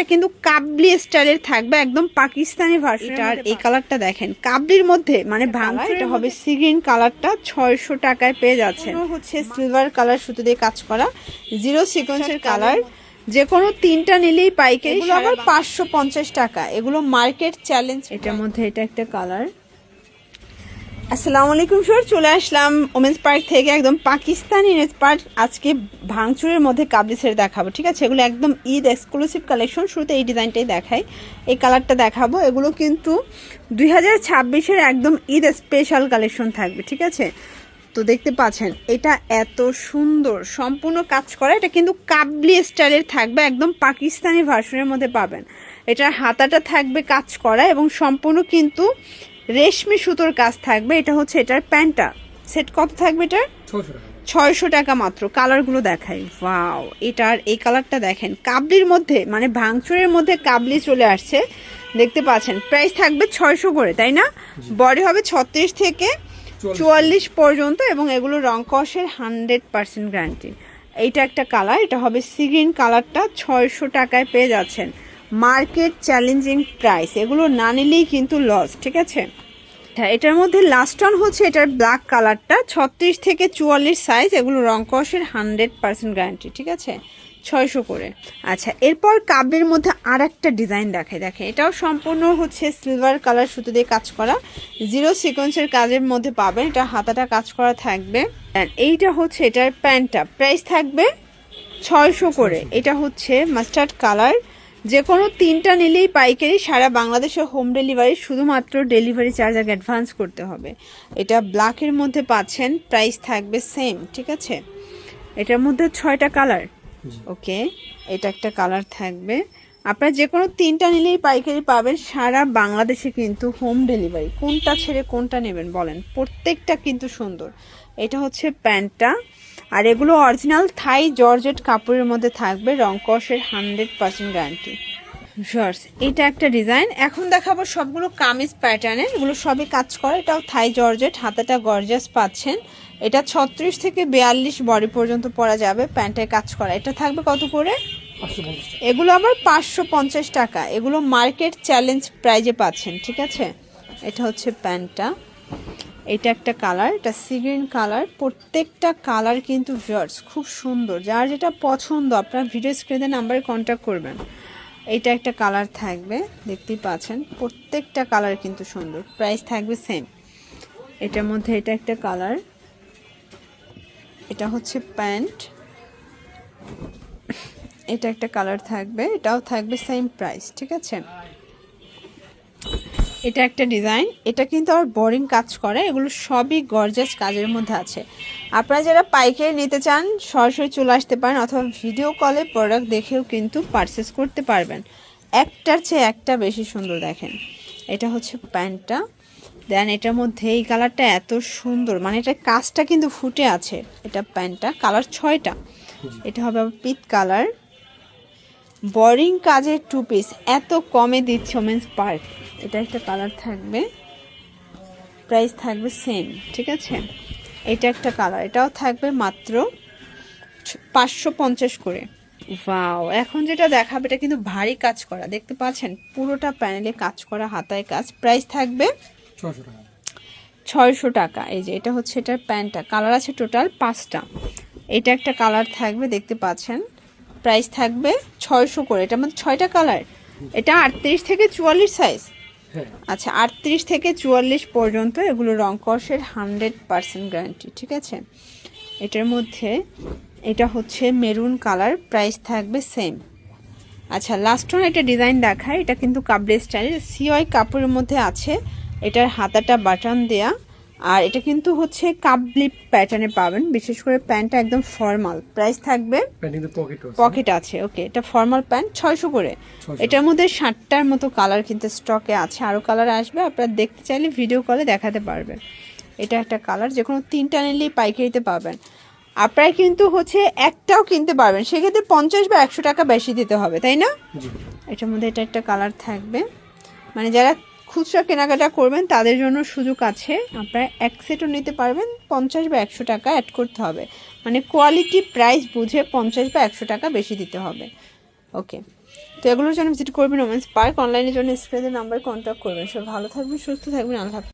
এটা কিন্তু কাবলি স্টাইলের থাকবে, একদম পাকিস্তানি ভার্সন। আর এই কালারটা দেখেন কাবলির মধ্যে, মানে ভাঙা, এটা হবে সি গ্রিন কালারটা 600 টাকায় পেয়ে যাচ্ছেন। হচ্ছে সিলভার কালার সুতো দিয়ে কাজ করা, জিরো সিকোয়েন্সের কালার, যে কোনো তিনটা নিলেই পাইকারি। এগুলো আবার 550 টাকা, এগুলো মার্কেট চ্যালেঞ্জ। এটার মধ্যে এটা একটা কালার। আসসালামু আলাইকুম স্যার, চলে আসলাম ওমেন্স পার্ক থেকে, একদম পাকিস্তানি ওমেন্স পার্ক। আজকে ভাঙচুরের মধ্যে কাবলি সেট দেখাবো, ঠিক আছে? এগুলো একদম ঈদ এক্সক্লুসিভ কালেকশন। শুরুতে এই ডিজাইনটাই দেখাই, এই কালারটা দেখাবো। এগুলো কিন্তু 2026-এর একদম ঈদ স্পেশাল কালেকশন থাকবে, ঠিক আছে? তো দেখতে পাচ্ছেন এটা এত সুন্দর, সম্পূর্ণ কাজ করা। এটা কিন্তু কাবলি স্টাইলের থাকবে, একদম পাকিস্তানি ভার্সনের মধ্যে পাবেন। এটার হাতাটা থাকবে কাজ করা এবং সম্পূর্ণ কিন্তু রেশমি সুতোর কাজ থাকবে। এটা হচ্ছে এটার প্যান্টটা। সেট কত থাকবে এটার? 600 টাকা মাত্র। কালারগুলো দেখাই, ওয়াও! এটার এই কালারটা দেখেন, কাবলির মধ্যে, মানে ভাঙচুরের মধ্যে কাবলি চলে আসছে, দেখতে পাচ্ছেন। প্রাইস থাকবে 600 করে, তাই না? বডি হবে 36 থেকে 44 পর্যন্ত এবং এগুলো রং কষের 100% গ্যারান্টি। এইটা একটা কালার, এটা হবে সি গ্রিন কালারটা 600 টাকায় পেয়ে যাচ্ছেন। মার্কেট চ্যালেঞ্জিং প্রাইস, এগুলো না নিলেই কিন্তু লস, ঠিক আছে? হ্যাঁ, এটার মধ্যে লাস্ট অন হচ্ছে এটার ব্ল্যাক কালারটা 36 থেকে 44 সাইজ, এগুলো রং কষের 100% গ্যারান্টি, ঠিক আছে? 600 করে। আচ্ছা, এরপর কাবলির মধ্যে আর একটা ডিজাইন দেখে, এটাও সম্পূর্ণ হচ্ছে সিলভার কালার সুতো দিয়ে কাজ করা, জিরো সিকোয়েন্সের কাজের মধ্যে পাবেন। এটা হাতাটা কাজ করা থাকবে। এইটা হচ্ছে এটার প্যান্টটা, প্রাইস থাকবে 600 করে। এটা হচ্ছে মাস্টার্ড কালার, যে কোনো তিনটা নিলেই পাইকারি, সারা বাংলাদেশে হোম ডেলিভারি, শুধুমাত্র ডেলিভারি চার্জ আগে অ্যাডভান্স করতে হবে। এটা ব্ল্যাকের মধ্যে পাচ্ছেন, প্রাইস থাকবে সেম, ঠিক আছে? এটার মধ্যে 6টা কালার, ওকে। এটা একটা কালার থাকবে। আপনারা যে কোনো তিনটা নিলেই পাইকারি পাবেন, সারা বাংলাদেশে কিন্তু হোম ডেলিভারি। কোনটা ছেড়ে কোনটা নেবেন বলেন? প্রত্যেকটা কিন্তু সুন্দর। এটা হচ্ছে প্যান্টটা, আর এগুলো অরিজিনাল থাই জর্জেট কাপড়ের মধ্যে থাকবে, রং কষের 100% গ্যারান্টি। শর্টস, এটা একটা ডিজাইন। এখন দেখাবো সবগুলো কামিজ প্যাটার্নের, এগুলো সবই কাজ করে। এটাও থাই জর্জেট, হাতাটা গর্জাস পাচ্ছেন। এটা 36 থেকে 42 বডি পর্যন্ত পরা যাবে, প্যান্টে কাজ করা। এটা থাকবে কত করে? এগুলো আবার 550 টাকা, এগুলো মার্কেট চ্যালেঞ্জ প্রাইজে পাচ্ছেন, ঠিক আছে? এটা হচ্ছে প্যান্টটা। এটা একটা কালার, এটা সি গ্রিন কালার। প্রত্যেকটা কালার কিন্তু ভিউয়ার্স খুব সুন্দর, যার যেটা পছন্দ আপনার ভিডিও স্ক্রিনে নাম্বারে কন্ট্যাক্ট করবেন। এটা একটা কালার থাকবে, দেখতেই পাচ্ছেন। প্রত্যেকটা কালার কিন্তু সুন্দর, প্রাইস থাকবে সেম। এটার মধ্যে এটা একটা কালার, এটা হচ্ছে প্যান্ট। এটা একটা কালার থাকবে, এটাও থাকবে সেম প্রাইস, ঠিক আছে? এটা একটা ডিজাইন, এটা কিন্তু আর বোরিং কাজ করে, এগুলো সবই গর্জাস কাজের মধ্যে আছে। আপনারা যারা পাইকারি নিতে চান সরাসরি চলে আসতে পারেন, অথবা ভিডিও কলে প্রোডাক্ট দেখেও কিন্তু পারচেস করতে পারবেন। একটার চেয়ে একটা বেশি সুন্দর, দেখেন। এটা হচ্ছে প্যান্টটা। দেন এটার মধ্যে এই কালারটা এত সুন্দর, মানে এটা কাজটা কিন্তু ফুটে আছে। এটা প্যান্টটা, কালার 6টা। এটা হবে আবার পিট কালার, বোরিং কাজের 2 পিস, এত কমে দিচ্ছে ওমেন্স পার্ক। এটা একটা কালার থাকবে, প্রাইস থাকবে সেম, ঠিক আছে? এটা একটা কালার, এটাও থাকবে মাত্র 550 করে। ওয়াও! এখন যেটা দেখাবে এটা কিন্তু ভারী কাজ করা, দেখতে পাচ্ছেন, পুরোটা প্যানেলে কাজ করা, হাতায় কাজ। প্রাইস থাকবে 600 টাকা। এই যে এটা হচ্ছে এটার প্যান্টটা, কালার আছে টোটাল 5টা। এটা একটা কালার থাকবে, দেখতে পাচ্ছেন, প্রাইস থাকবে 600 করে। এটার মধ্যে 6টা কালার। এটা 38 থেকে 44 সাইজ। আচ্ছা, 38 থেকে 44 পর্যন্ত, এগুলো রং কষের 100% গ্যারান্টি, ঠিক আছে? এটার মধ্যে এটা হচ্ছে মেরুন কালার, প্রাইস থাকবে সেম। আচ্ছা, লাস্ট ওয়ান একটা ডিজাইন দেখায়, এটা কিন্তু কাবলি স্টাইল, সিওয়াই কাপড়ের মধ্যে আছে। এটার হাতাটা বাটন দেয়া, আর এটা কিন্তু হচ্ছে কাবলি প্যাটার্নে পাবেন। বিশেষ করে প্যান্টটা একদম ফর্মাল, প্রাইস থাকবে, পকেট আছে, ওকে। এটা ফর্মাল প্যান্ট, 600 করে। এটার মধ্যে 60টার মতো কালার কিন্তু স্টকে আছে, আরও কালার আসবে, আপনারা দেখতে চাইলে ভিডিও কলে দেখাতে পারবেন। এটা একটা কালার, যে কোনো তিনটা নিলেই পাইকারিতে পাবেন। আপনারা কিন্তু হচ্ছে একটাও কিনতে পারবেন, সেক্ষেত্রে 50 বা 100 টাকা বেশি দিতে হবে, তাই না? এটার মধ্যে এটা একটা কালার থাকবে, মানে যারা খুচরা কেনাকাটা করবেন তাদের জন্য সুযোগ আছে, আপনারা এক সেটও নিতে পারবেন। 50 বা 100 টাকা অ্যাড করতে হবে, মানে কোয়ালিটি প্রাইস বুঝে 50 বা 100 টাকা বেশি দিতে হবে, ওকে। তো এগুলোর জন্য ভিজিট করবেন ওমেন্স পার্ক। অনলাইনের জন্য স্ক্রিনের নাম্বার কন্ট্যাক্ট করবেন। সব ভালো থাকবেন, সুস্থ থাকবেন, আল্লাহ হাফেজ।